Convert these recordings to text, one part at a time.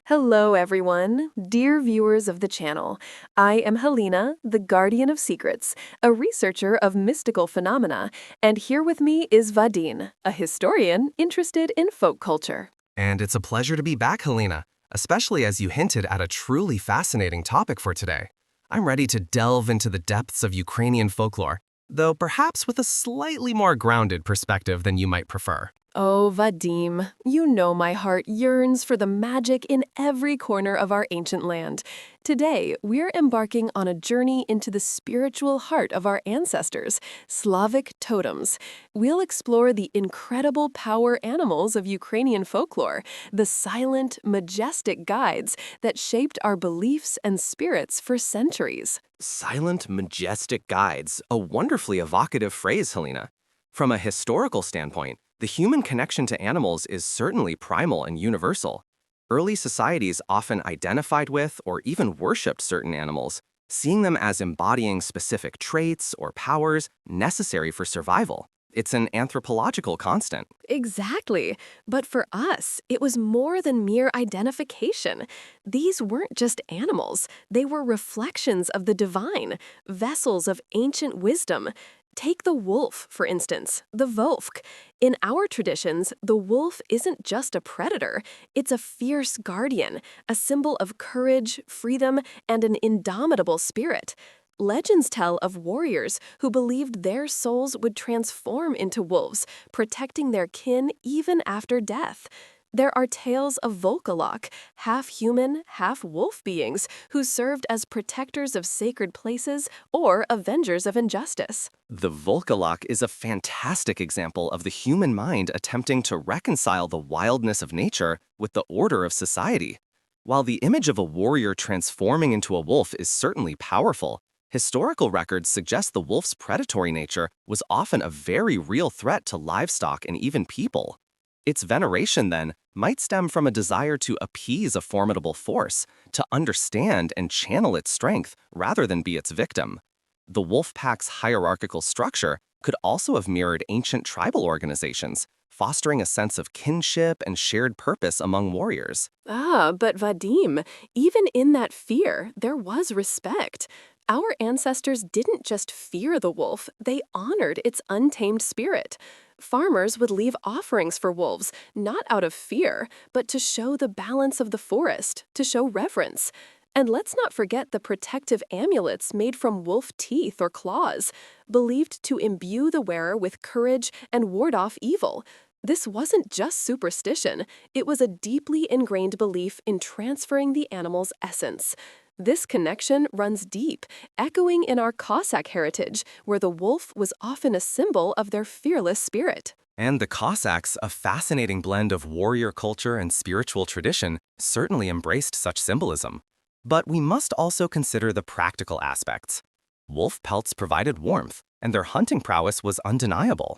Hello, everyone, dear viewers of the channel. I am Halyna, the Guardian of Secrets, a researcher of mystical phenomena, and here with me is Vadym, a historian interested in folk culture. And it's a pleasure to be back, Halyna, especially as you hinted at a truly fascinating topic for today. I'm ready to delve into the depths of Ukrainian folklore, though perhaps with a slightly more grounded perspective than you might prefer. Oh, Vadym, you know my heart yearns for the magic in every corner of our ancient land. Today, we're embarking on a journey into the spiritual heart of our ancestors, Slavic totems. We'll explore the incredible power animals of Ukrainian folklore, the silent, majestic guides that shaped our beliefs and spirits for centuries. Silent, majestic guides, a wonderfully evocative phrase, Halyna. From a historical standpoint, the human connection to animals is certainly primal and universal. Early societies often identified with or even worshipped certain animals, seeing them as embodying specific traits or powers necessary for survival. It's an anthropological constant. Exactly. But for us, it was more than mere identification. These weren't just animals. They were reflections of the divine, vessels of ancient wisdom. Take the wolf, for instance, the Volk. In our traditions, the wolf isn't just a predator. It's a fierce guardian, a symbol of courage, freedom, and an indomitable spirit. Legends tell of warriors who believed their souls would transform into wolves, protecting their kin even after death. There are tales of volkolak, half-human, half-wolf beings who served as protectors of sacred places or avengers of injustice. The volkolak is a fantastic example of the human mind attempting to reconcile the wildness of nature with the order of society. While the image of a warrior transforming into a wolf is certainly powerful, historical records suggest the wolf's predatory nature was often a very real threat to livestock and even people. Its veneration, then, might stem from a desire to appease a formidable force, to understand and channel its strength rather than be its victim. The wolf pack's hierarchical structure could also have mirrored ancient tribal organizations, fostering a sense of kinship and shared purpose among warriors. But Vadym, even in that fear, there was respect. Our ancestors didn't just fear the wolf, they honored its untamed spirit. Farmers would leave offerings for wolves, not out of fear, but to show the balance of the forest, to show reverence. And let's not forget the protective amulets made from wolf teeth or claws, believed to imbue the wearer with courage and ward off evil. This wasn't just superstition, it was a deeply ingrained belief in transferring the animal's essence. This connection runs deep, echoing in our Cossack heritage, where the wolf was often a symbol of their fearless spirit. And the Cossacks, a fascinating blend of warrior culture and spiritual tradition, certainly embraced such symbolism. But we must also consider the practical aspects. Wolf pelts provided warmth, and their hunting prowess was undeniable.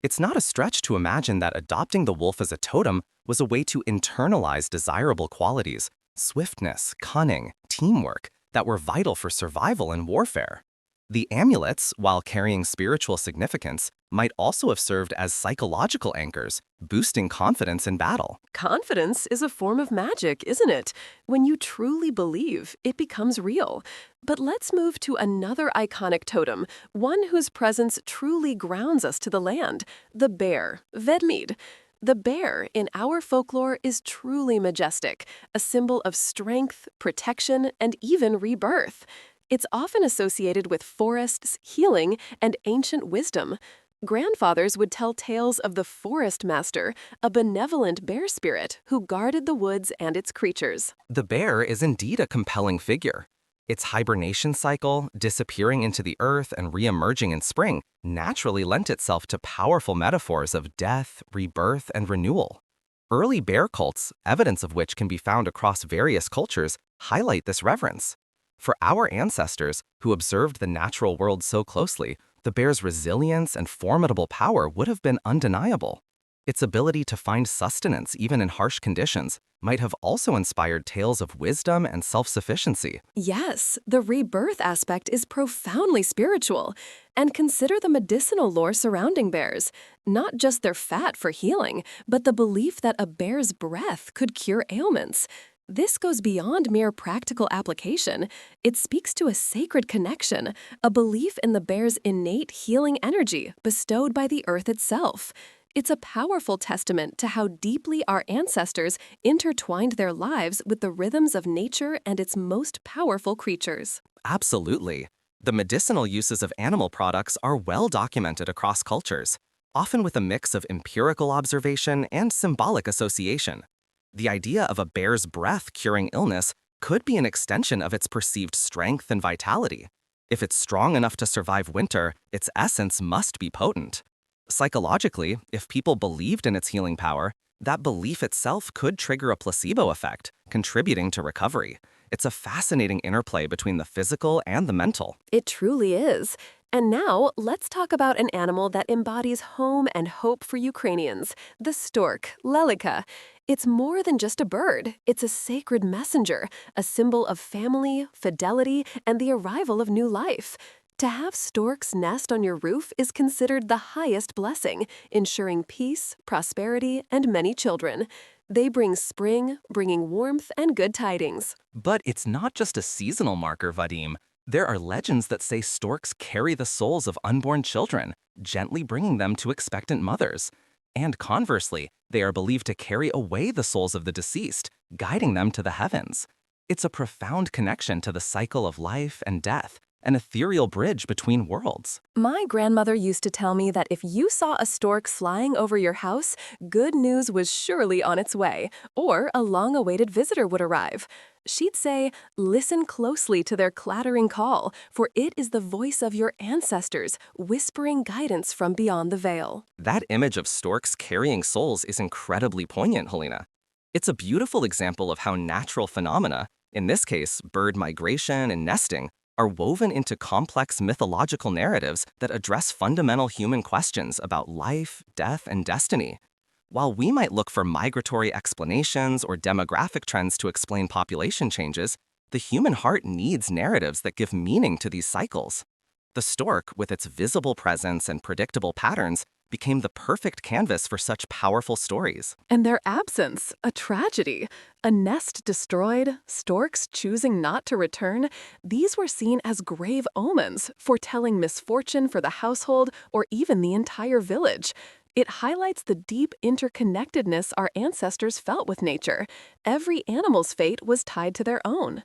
It's not a stretch to imagine that adopting the wolf as a totem was a way to internalize desirable qualities, swiftness, cunning, teamwork, that were vital for survival in warfare. The amulets, while carrying spiritual significance, might also have served as psychological anchors, boosting confidence in battle. Confidence is a form of magic, isn't it? When you truly believe, it becomes real. But let's move to another iconic totem, one whose presence truly grounds us to the land, the bear, Vedmid. The bear in our folklore is truly majestic, a symbol of strength, protection, and even rebirth. It's often associated with forests, healing, and ancient wisdom. Grandfathers would tell tales of the forest master, a benevolent bear spirit who guarded the woods and its creatures. The bear is indeed a compelling figure. Its hibernation cycle, disappearing into the earth and re-emerging in spring, naturally lent itself to powerful metaphors of death, rebirth, and renewal. Early bear cults, evidence of which can be found across various cultures, highlight this reverence. For our ancestors, who observed the natural world so closely, the bear's resilience and formidable power would have been undeniable. Its ability to find sustenance even in harsh conditions might have also inspired tales of wisdom and self-sufficiency. Yes, the rebirth aspect is profoundly spiritual. And consider the medicinal lore surrounding bears. Not just their fat for healing, but the belief that a bear's breath could cure ailments. This goes beyond mere practical application. It speaks to a sacred connection, a belief in the bear's innate healing energy bestowed by the earth itself. It's a powerful testament to how deeply our ancestors intertwined their lives with the rhythms of nature and its most powerful creatures. Absolutely. The medicinal uses of animal products are well documented across cultures, often with a mix of empirical observation and symbolic association. The idea of a bear's breath curing illness could be an extension of its perceived strength and vitality. If it's strong enough to survive winter, its essence must be potent. Psychologically, if people believed in its healing power, that belief itself could trigger a placebo effect, contributing to recovery. It's a fascinating interplay between the physical and the mental. It truly is. And now, let's talk about an animal that embodies home and hope for Ukrainians, the stork, lelika. It's more than just a bird. It's a sacred messenger, a symbol of family, fidelity, and the arrival of new life. To have storks nest on your roof is considered the highest blessing, ensuring peace, prosperity, and many children. They bring spring, bringing warmth and good tidings. But it's not just a seasonal marker, Vadym. There are legends that say storks carry the souls of unborn children, gently bringing them to expectant mothers. And conversely, they are believed to carry away the souls of the deceased, guiding them to the heavens. It's a profound connection to the cycle of life and death, an ethereal bridge between worlds. My grandmother used to tell me that if you saw a stork flying over your house, good news was surely on its way, or a long-awaited visitor would arrive. She'd say, listen closely to their clattering call, for it is the voice of your ancestors, whispering guidance from beyond the veil. That image of storks carrying souls is incredibly poignant, Halyna. It's a beautiful example of how natural phenomena, in this case, bird migration and nesting, are woven into complex mythological narratives that address fundamental human questions about life, death, and destiny. While we might look for migratory explanations or demographic trends to explain population changes, the human heart needs narratives that give meaning to these cycles. The stork, with its visible presence and predictable patterns, became the perfect canvas for such powerful stories. And their absence, a tragedy. A nest destroyed, storks choosing not to return, these were seen as grave omens, foretelling misfortune for the household or even the entire village. It highlights the deep interconnectedness our ancestors felt with nature. Every animal's fate was tied to their own.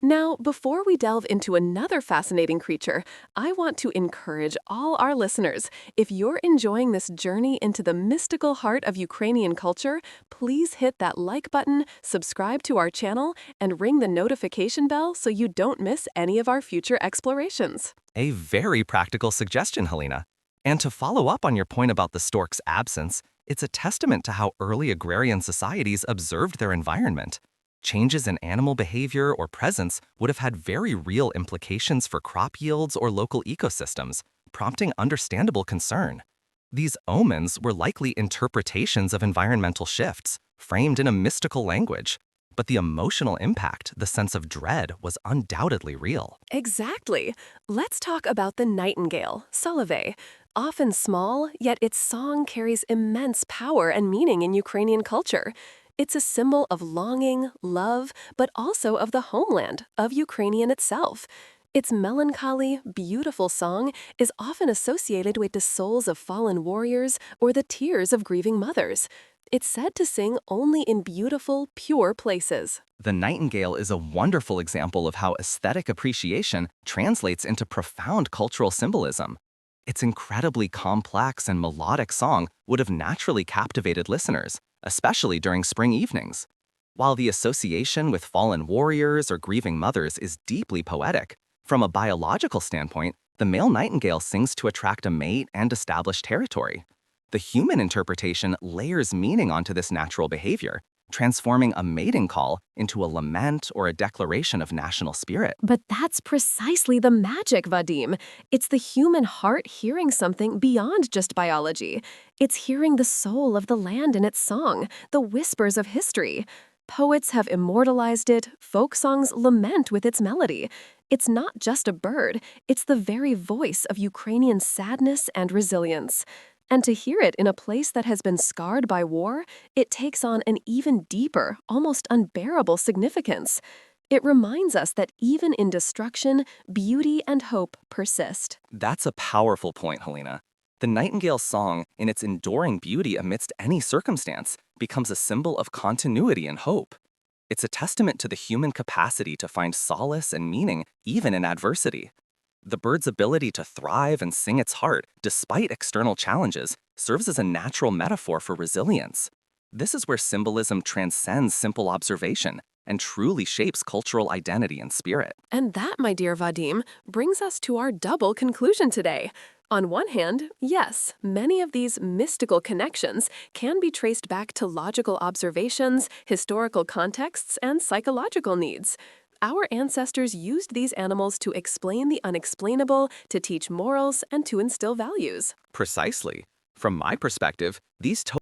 Now, before we delve into another fascinating creature, I want to encourage all our listeners, if you're enjoying this journey into the mystical heart of Ukrainian culture, please hit that like button, subscribe to our channel, and ring the notification bell so you don't miss any of our future explorations. A very practical suggestion, Halyna. And to follow up on your point about the stork's absence, it's a testament to how early agrarian societies observed their environment. Changes in animal behavior or presence would have had very real implications for crop yields or local ecosystems, prompting understandable concern. These omens were likely interpretations of environmental shifts, framed in a mystical language. But the emotional impact, the sense of dread, was undoubtedly real. Exactly. Let's talk about the nightingale, Solовey. Often small, yet its song carries immense power and meaning in Ukrainian culture. It's a symbol of longing, love, but also of the homeland, of Ukrainian itself. Its melancholy, beautiful song is often associated with the souls of fallen warriors or the tears of grieving mothers. It's said to sing only in beautiful, pure places. The nightingale is a wonderful example of how aesthetic appreciation translates into profound cultural symbolism. Its incredibly complex and melodic song would have naturally captivated listeners, especially during spring evenings. While the association with fallen warriors or grieving mothers is deeply poetic, from a biological standpoint, the male nightingale sings to attract a mate and establish territory. The human interpretation layers meaning onto this natural behavior, transforming a mating call into a lament or a declaration of national spirit. But that's precisely the magic, Vadym. It's the human heart hearing something beyond just biology. It's hearing the soul of the land in its song, the whispers of history. Poets have immortalized it, folk songs lament with its melody. It's not just a bird, it's the very voice of Ukrainian sadness and resilience. And to hear it in a place that has been scarred by war, it takes on an even deeper, almost unbearable significance. It reminds us that even in destruction, beauty and hope persist. That's a powerful point, Halyna. The nightingale's song, in its enduring beauty amidst any circumstance, becomes a symbol of continuity and hope. It's a testament to the human capacity to find solace and meaning even in adversity. The bird's ability to thrive and sing its heart despite external challenges serves as a natural metaphor for resilience. This is where symbolism transcends simple observation and truly shapes cultural identity and spirit. And that, my dear Vadym, brings us to our double conclusion today. On one hand, yes, many of these mystical connections can be traced back to logical observations, historical contexts, and psychological needs. Our ancestors used these animals to explain the unexplainable, to teach morals, and to instill values. Precisely. From my perspective, these